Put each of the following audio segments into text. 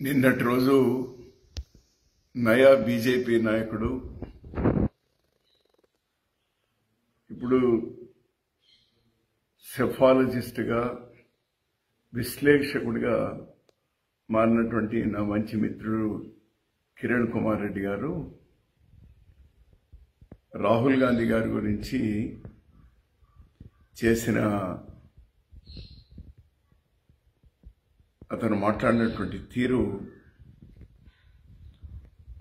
నిన్నటి రోజు నయా బీజేపీ నాయకుడు ఇప్పుడు సెఫాలజిస్ట్గా విశ్లేషకుడిగా మారినటువంటి నా మంచి మిత్రుడు కిరణ్ కుమార్ రెడ్డి గారు రాహుల్ గాంధీ గారి గురించి చేసిన అతను మాట్లాడినటువంటి తీరు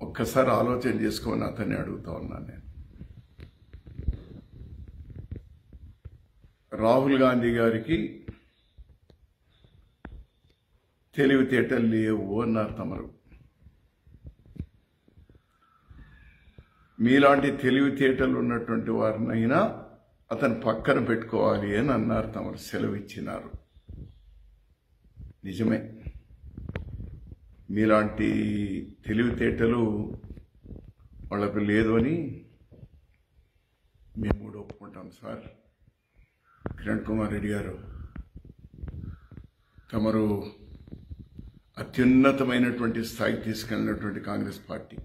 ఒక్కసారి ఆలోచన చేసుకోమని అతన్ని అడుగుతా ఉన్నాను నేను. రాహుల్ గాంధీ గారికి తెలివితేటలు లేవు అన్నారు తమరు. మీలాంటి తెలివితేటలు ఉన్నటువంటి వారినైనా అతను పక్కన పెట్టుకోవాలి అని అన్నారు తమరు, సెలవు ఇచ్చినారు. నిజమే, మీలాంటి తెలివితేటలు వాళ్ళకు లేదు అని మేము కూడా ఒప్పుకుంటాం సార్. కిరణ్ కుమార్ రెడ్డి గారు, తమరు అత్యున్నతమైనటువంటి స్థాయికి తీసుకెళ్ళినటువంటి కాంగ్రెస్ పార్టీ,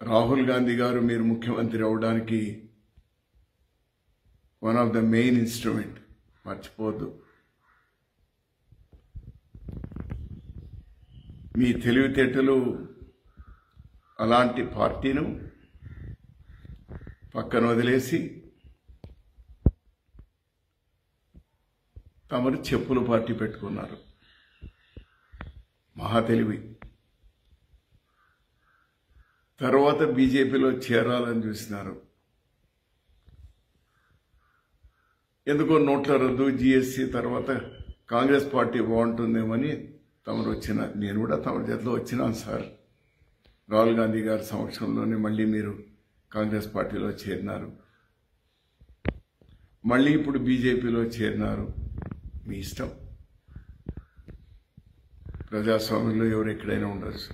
రాహుల్ గాంధీ గారు మీరు ముఖ్యమంత్రి అవడానికి one of the main instrument, మర్చిపోవద్దు. మీ తెలివితేటలు అలాంటి పార్టీను పక్కన వదిలేసి తమరు చెప్పుల పార్టీ పెట్టుకున్నారు. మహా తెలివి. తర్వాత బీజేపీలో చేరాలని చూసినారు. ఎందుకో నోట్ల రద్దు, జీఎస్టీ తర్వాత కాంగ్రెస్ పార్టీ బాగుంటుందేమని తమరు వచ్చిన, నేను కూడా తమరి చేతిలో వచ్చినాను సార్. రాహుల్ గాంధీ గారి సమక్షంలోనే మళ్ళీ మీరు కాంగ్రెస్ పార్టీలో చేరినారు, మళ్ళీ ఇప్పుడు బీజేపీలో చేరినారు. మీ ఇష్టం. ప్రజాస్వామ్యంలో ఎవరు ఎక్కడైనా ఉండొచ్చు.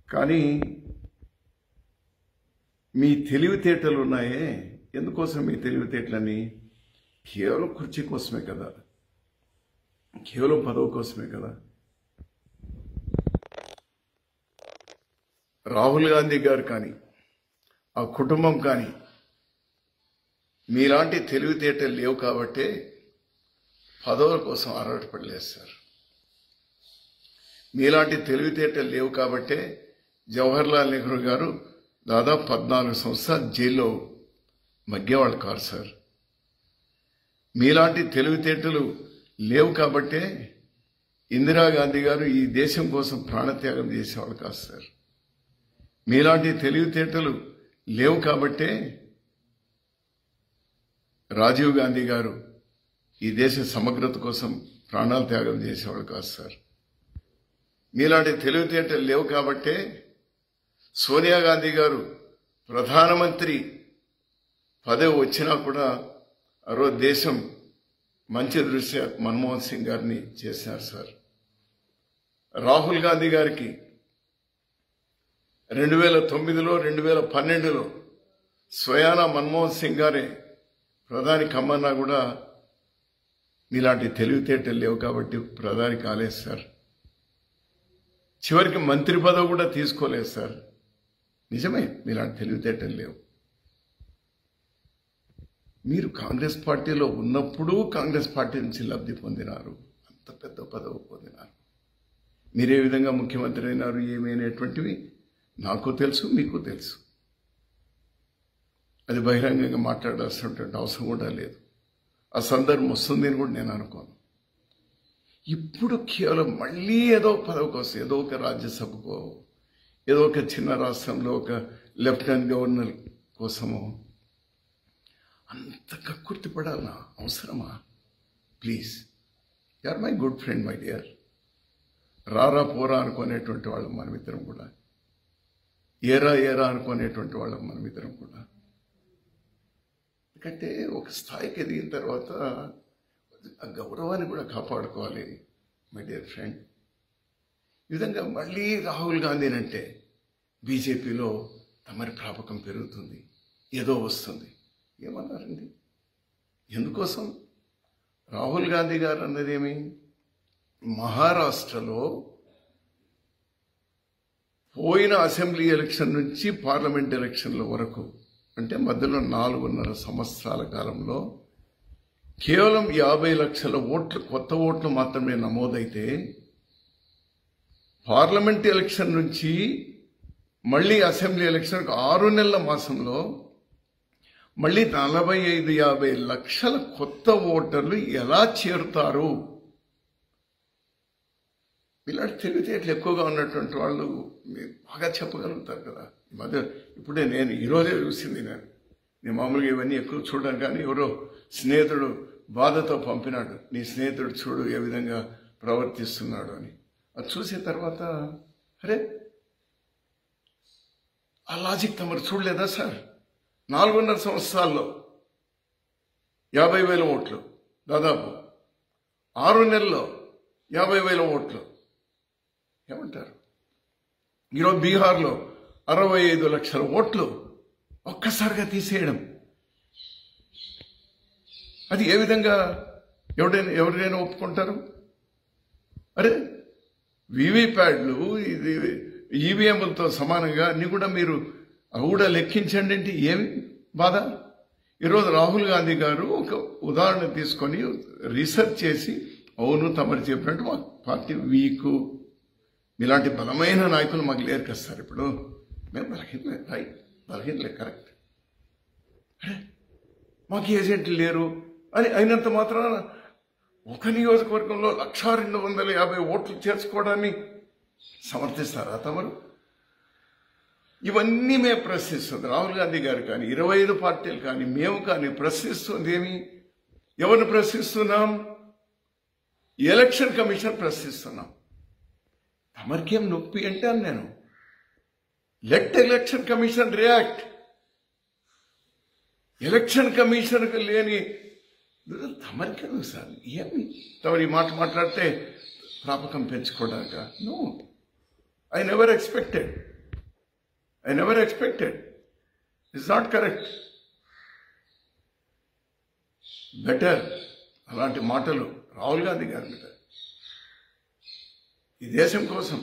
కానీ మీ తెలివితేటలు ఉన్నాయే, ఎందుకోసం మీ తెలివితేటలని? కేవలం కుర్చీ కోసమే కదా, కేవలం పదవి కోసమే కదా. రాహుల్ గాంధీ గారు కానీ ఆ కుటుంబం కానీ మీలాంటి తెలివితేటలు లేవు కాబట్టే పదవుల కోసం ఆరాటపడలేదు సార్. మీలాంటి తెలివితేటలు లేవు కాబట్టే జవహర్లాల్ నెహ్రూ గారు దాదాపు 14 సంవత్సరాలు జైల్లో మగ్గేవాళ్ళు కాదు సార్. మీలాంటి తెలివితేటలు లేవు కాబట్టే ఇందిరాగాంధీ గారు ఈ దేశం కోసం ప్రాణత్యాగం చేసేవాళ్ళు కాదు సార్. మీలాంటి తెలివితేటలు లేవు కాబట్టే రాజీవ్ గాంధీ గారు ఈ దేశ సమగ్రత కోసం ప్రాణాలు త్యాగం చేసేవాళ్ళు కాదు సార్. మీలాంటి తెలివితేటలు లేవు కాబట్టే సోనియా గాంధీ గారు ప్రధానమంత్రి పదవి వచ్చినా కూడా ఆ రోజు దేశం మంచి దృష్ట్యా మన్మోహన్ సింగ్ గారిని చేశారు సార్. రాహుల్ గాంధీ గారికి 2009లో 2012లో స్వయానా మన్మోహన్ సింగ్ గారే ప్రధాని కమ్మన్నా కూడా మీలాంటి తెలివితేటలు లేవు కాబట్టి ప్రధాని కాలేదు సార్. చివరికి మంత్రి పదవి కూడా తీసుకోలేదు సార్. నిజమే, మీలాంటి తెలివితేటలు లేవు. మీరు కాంగ్రెస్ పార్టీలో ఉన్నప్పుడు కాంగ్రెస్ పార్టీ నుంచి లబ్ధి పొందినారు, అంత పెద్ద పదవి పొందినారు. మీరే విధంగా ముఖ్యమంత్రి అయినారు ఏమైనటువంటివి నాకు తెలుసు, మీకు తెలుసు. అది బహిరంగంగా మాట్లాడాల్సినటువంటి అవసరం కూడా లేదు. ఆ సందర్భం వస్తుందని కూడా నేను అనుకోను. ఇప్పుడు కేవలం మళ్ళీ ఏదో పదవి కోసం, ఏదో ఒక రాజ్యసభకో, ఏదో ఒక చిన్న రాష్ట్రంలో ఒక లెఫ్టినెంట్ గవర్నర్ కోసమో అంత కక్కుర్తి పడాలనా? అవసరమా? Please, you are my good friend my dear. రారా పోరా అనుకునేటువంటి వాళ్ళం మనమిద్దరం కూడా, ఏరా ఏరా అనుకునేటువంటి వాళ్ళం మనమిద్దరం కూడా. ఎందుకంటే ఒక స్థాయికి ఎదిగిన తర్వాత ఆ గౌరవాన్ని కూడా కాపాడుకోవాలి మై డియర్ ఫ్రెండ్. ఈ విధంగా మళ్ళీ రాహుల్ గాంధీనంటే బీజేపీలో తమరి ప్రాపకం పెరుగుతుంది, ఏదో వస్తుంది. ఏమన్నారండి? ఎందుకోసం? రాహుల్ గాంధీ గారు అన్నదేమి, మహారాష్ట్రలో పోయిన అసెంబ్లీ ఎలక్షన్ నుంచి పార్లమెంట్ ఎలక్షన్ల వరకు, అంటే మధ్యలో 4.5 సంవత్సరాల కాలంలో కేవలం 50 లక్షల ఓట్లు, కొత్త ఓట్లు మాత్రమే నమోదైతే, పార్లమెంట్ ఎలక్షన్ నుంచి మళ్ళీ అసెంబ్లీ ఎలక్షన్ 6 నెలల మాసంలో మళ్ళీ 45-50 లక్షల కొత్త ఓటర్లు ఎలా చేరుతారు? ఇలాంటి తెలివితేటలు ఎక్కువగా ఉన్నటువంటి వాళ్ళు బాగా చెప్పగలుగుతారు కదా. ఈ మధ్య ఇప్పుడే నేను ఈరోజే చూసింది, నేను మామూలుగా ఇవన్నీ ఎక్కువ చూడడం, కానీ ఎవరో స్నేహితుడు బాధతో పంపినాడు, నీ స్నేహితుడు చూడు ఏ విధంగా ప్రవర్తిస్తున్నాడు అని. అది చూసిన తర్వాత అరే ఆ లాజిక్ తమరు చూడలేదా సార్? 4.5 సంవత్సరాల్లో 50,000 ఓట్లు, దాదాపు 6 నెలల్లో 50,000 ఓట్లు. ఏమంటారు? ఈరోజు బీహార్లో 65 లక్షల ఓట్లు ఒక్కసారిగా తీసేయడం, అది ఏ విధంగా ఎవరైనా ఒప్పుకుంటారు? అరే వీవీప్యాడ్లు, ఇది ఈవీఎంలతో సమానంగా అన్ని కూడా మీరు అవి కూడా లెక్కించండి అంటే ఏమి బాధ? ఈరోజు రాహుల్ గాంధీ గారు ఒక ఉదాహరణ తీసుకొని రీసెర్చ్ చేసి, అవును తమరు చెప్పినట్టు మా పార్టీ వీకు, ఇలాంటి బలమైన నాయకులు మాకు లేరు కదా సార్. ఇప్పుడు మేము బలహీనలే, రైట్, బలహీనలే, కరెక్ట్. అరే మాకు ఏజెంట్లు లేరు అని అయినంత మాత్రాన ఒక నియోజకవర్గంలో 1,250 ఓట్లు చేర్చుకోవడాన్ని సమర్థిస్తారా తమరు? ఇవన్నీ మేము ప్రశ్నిస్తుంది రాహుల్ గాంధీ గారు కానీ 25 పార్టీలు కానీ మేము కానీ ప్రశ్నిస్తుంది ఏమి? ఎవరిని ప్రశ్నిస్తున్నాం? ఎలక్షన్ కమిషన్ ప్రశ్నిస్తున్నాం. తమరికేం నొప్పి అంటాను నేను. Let election commission react. Election commission లేని తమరికేం సార్? ఏమి తమరు ఈ మాట మాట్లాడితే ప్రాపకం పెంచుకోవడాక? No, I never expected. It's not correct. Better అలాంటి మాటలు రాహుల్ గాంధీ గారి మీద. ఈ దేశం కోసం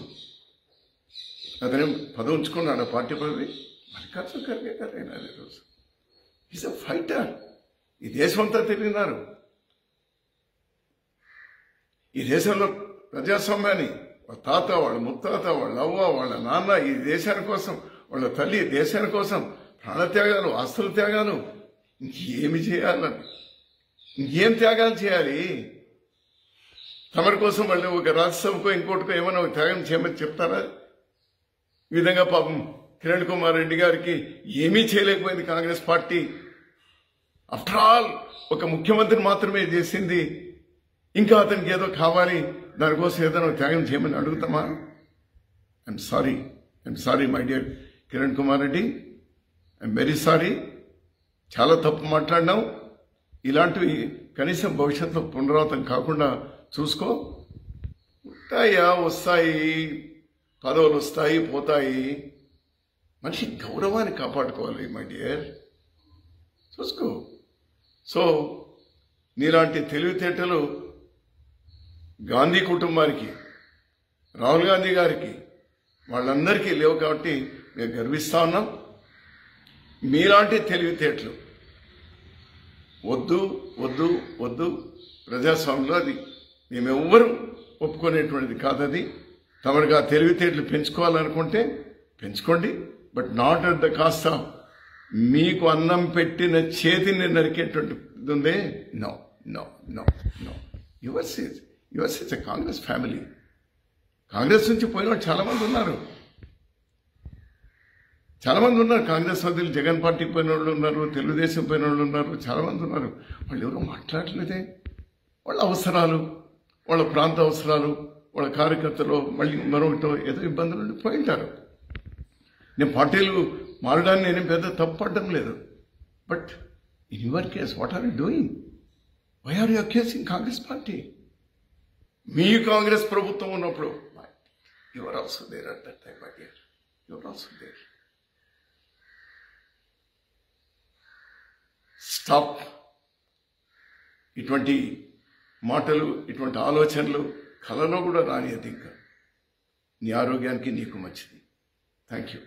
అతనే పదవి ఉంచుకున్నాడు, ఆ పార్టీ పదవి. మల్లికార్జున ఖర్గే గారు అయినారు ఈరోజు. Is a fighter. ఈ దేశం అంతా తిరిగినారు. ఈ దేశంలో ప్రజాస్వామ్యాన్ని వాళ్ళ తాత, వాళ్ళ ముత్తాత, వాళ్ళ అవ్వ, వాళ్ళ నాన్న ఈ దేశాని కోసం, వాళ్ళ తల్లి దేశాని కోసం ప్రాణత్యాగాలు, ఆస్తుల త్యాగాలు, ఇంకేమి చేయాలని, ఇంకేం త్యాగాలు చేయాలి? తమరి కోసం వాళ్ళు ఒక రాజ్యసభకో ఇంకోటికో ఏమైనా ఒక త్యాగం చేయమని చెప్తారా? ఈ విధంగా పాపం కిరణ్ కుమార్ రెడ్డి గారికి ఏమీ చేయలేకపోయింది కాంగ్రెస్ పార్టీ. ఆఫ్టర్ ఆల్ ఒక ముఖ్యమంత్రి మాత్రమే చేసింది. ఇంకా అతనికి ఏదో కావాలి, దానికోసం ఏదైనా త్యాగం చేయమని అడుగుతామా? I'm sorry my dear Kiran Kumar Reddy, I'm very sorry. చాలా తప్పు మాట్లాడినావు. ఇలాంటివి కనీసం భవిష్యత్తులో పునరావృతం కాకుండా చూసుకో. వస్తాయి పదవులు, వస్తాయి పోతాయి. మనిషి గౌరవాన్ని కాపాడుకోవాలి మై డియర్, చూసుకో. సో నీలాంటి తెలివితేటలు గాంధీ కుటుంబానికి, రాహుల్ గాంధీ గారికి, వాళ్ళందరికీ లేవు కాబట్టి మేము గర్విస్తా ఉన్నాం. మీలాంటి తెలివితేటలు వద్దు వద్దు వద్దు. ప్రజాస్వామ్యంలో అది మేమెవ్వరూ ఒప్పుకునేటువంటిది కాదది. తమరుగా తెలివితేటలు పెంచుకోవాలనుకుంటే పెంచుకోండి, but not at the cost of మీకు అన్నం పెట్టిన చేతిని నరికేటువంటి ఉందే. No no no no. Yours is a Congress family. Congress నుంచి పోయిన వాళ్ళు చాలా మంది ఉన్నారు. కాంగ్రెస్ సభ్యులు జగన్ పార్టీకి పోయిన వాళ్ళు ఉన్నారు, తెలుగుదేశం పోయిన వాళ్ళు ఉన్నారు, చాలా మంది ఉన్నారు. వాళ్ళు ఎవరో మాట్లాడలేదే. వాళ్ళ అవసరాలు, వాళ్ళ ప్రాంత అవసరాలు, వాళ్ళ కార్యకర్తలు మళ్ళీ మరొకటో ఏదో ఇబ్బందులు ఉండి పోయింటారు. నేను పార్టీలు మారడాన్ని నేను పెద్ద తప్పడం లేదు. But in your case what are you doing? Why are you accusing Congress party? మీ కాంగ్రెస్ ప్రభుత్వం ఉన్నప్పుడు your also there at that time. Your also there. Stop ఇటువంటి మాటలు, ఇటువంటి ఆలోచనలు కలలో కూడా రానియద్దు. ఇంకా నీ ఆరోగ్యానికి నీకు మంచిది. Thank you.